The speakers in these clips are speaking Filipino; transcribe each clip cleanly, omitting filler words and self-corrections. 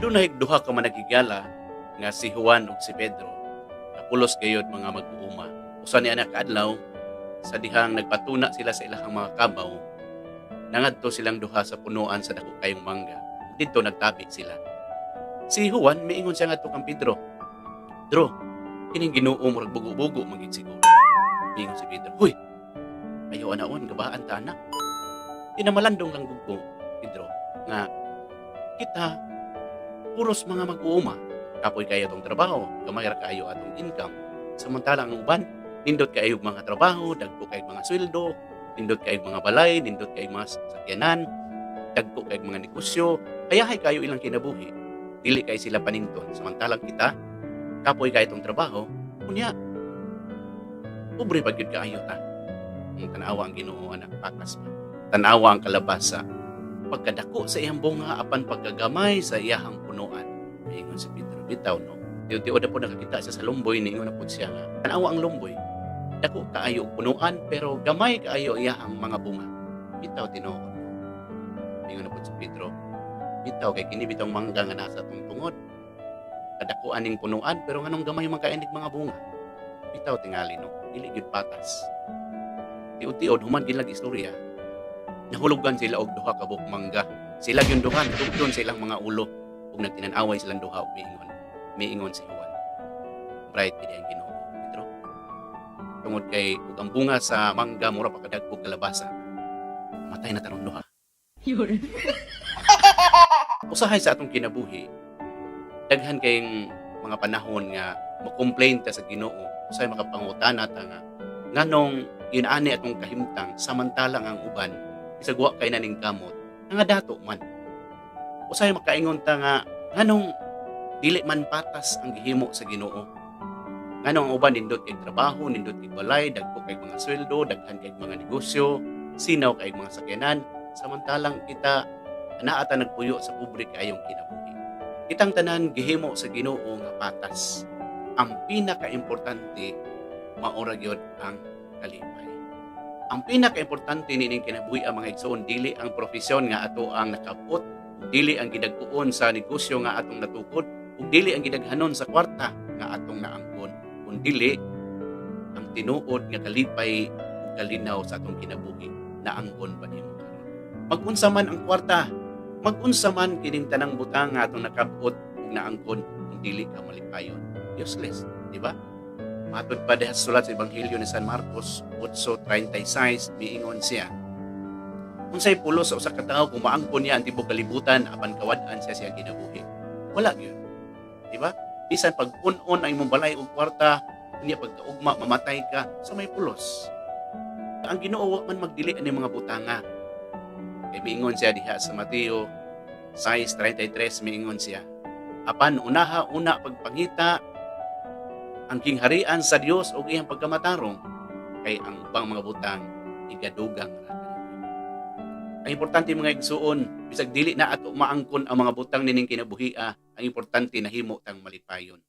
Adunay duha ka managigala nga si Juan ug si Pedro. Kapulos gayud mga mag-uuma. Usa ni anak kaadlaw sa dihang nagpatuna sila sa ilahang mga kabaw, nangadto silang duha sa punuan sa dako kayong mangga. Dito nagtabi sila. Si Juan miingon siya ngadto kang Pedro. Pedro, kining Ginoo murag bugo-bugo magid siguro. Miingon si Pedro, "Hoy, ayo anaon gabaan ta anak." Tinamalandong lang gugko Pedro nga kita puros mga mag-uuma. Kapoy kayo atong trabaho, gamay ra kayo atong income. Samantala ang uban, nindot kayo mga trabaho, dagko kayo mga sweldo, nindot kayo mga balay, nindot kayo mga sakyanan, dagko kayo mga negosyo, hayahay kayo ilang kinabuhi. Dili kayo sila paninton. Samantalang kita, kapoy kayo itong trabaho, kunya, pobre bagyod kaayo ta. Ang tanawa ang Ginoo anak pakas pa. Tanawa ang kalabasa. Pagkadako sa iyang bunga apan pagkagamay sa iyahang punuan. Ingon si Pedro, bitaw no. Tiyo-tiyo na po nakakita siya sa lumboy, ningon na po siya nga. Tanawa ang lumboy. Dako kaayo og punuan pero gamay kaayo iyahang mga bunga. Bitaw tinuod. Ingon na po si Pedro. Bitaw kay kini bitong mangga nga nasa atong tungod. Kadako aning punuan pero nganong gamay man kaanig mga bunga. Bitaw tingali no. Dili gyud patas. Tiyo-tiyo human gilag istorya. Nahulugan sila og duha ka buok mangga. Sila gyud duha tugton sa ilang mga ulo ug nagtinan-away silang duha ug miingon si Juan. Bright gid ang Ginoo, Pedro. Tungod kay ug ang bunga sa mangga mura pa kadagkog kalabasa. Matay na tanong duha. Yun. Usahay sa atong kinabuhi. Daghan kayong mga panahon nga mo-complain ta sa Ginoo. Usahay makapangutana ta nga nganong inaani atong kahimtang samantalang ang uban bisag wa kay naning kamot nga dato man. Usahay makaingon ta nga nganong dili man patas ang gihimo sa Ginoo. Nganong ang uban nindot kay trabaho, nindot kay balay, dagko kay mga sweldo, daghan kay mga negosyo, sinaw kay mga sakyanan, samantalang kita anaa ta nagpuyo sa pobre kayong kinabuhi. Kitang tanan gihimo sa Ginoo nga patas. Ang pinaka-importante maura gyud ang kalipay. Ang pinaka-importante nining kinabuhi ang mga igsoon dili ang profesyon nga ato ang nakabot, dili ang gidagkuon sa negosyo nga atong natukod, ug dili ang gidaghanon sa kwarta nga atong naangkon, kun dili ang tinuod nga kalipay ug kalinaw sa atong kinabuhi naangkon pa nimo karon. Mag-unsa man ang kwarta, mag-unsa man kining tanang butang nga atong nakabot ug naangkon kung dili ka malipayon. Useless, di ba? Matod pa diha sa sulat sa Ebanghelyo ni San Marcos 8:36 miingon siya. Unsay pulos sa usa ka tawo kung maangkon niya ang tibuok kalibutan apan kawad-an siya siya kinabuhi. Wala gyud. Di ba? Bisan pag un-on ang imong balay ug kwarta, unya pagkaugma mamatay ka sa may pulos. Ang Ginoo wa man magdili ani mga butanga. Kay miingon siya diha sa Mateo 6:33 miingon siya. Apan una pagpangita ang kingharian sa Dios ug iyang pagkamatarong kay ang ubang mga butang igadugang ra. Ang importante mga igsuon, bisag dili na ato maangkon ang mga butang nining kinabuhia, ang importante nahimo tang malipayon.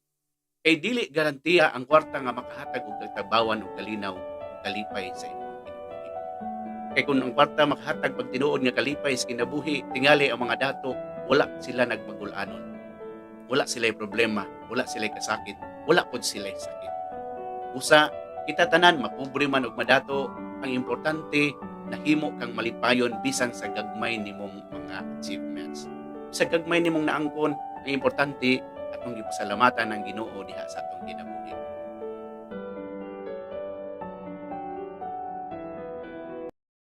Kay dili garantiya ang kwarta nga makahatag og katabawan ug kalinaw ug kalipay sa imong kinabuhi. Kay kung ang kwarta makahatag pag tinuod nga kalipay sa kinabuhi, tingali ang mga dato wala sila nagmagul-anon. Wala sila problema, wala sila kasakit, wala pod sila sakit. Usa, kita tanan mapobre man og madato, ang importante nahimo kang malipayon bisan sa gagmay nimong mga achievements. Sa gagmay nimong naangkon, ang importante atong gipasalamatan ng Ginoo diha sa atong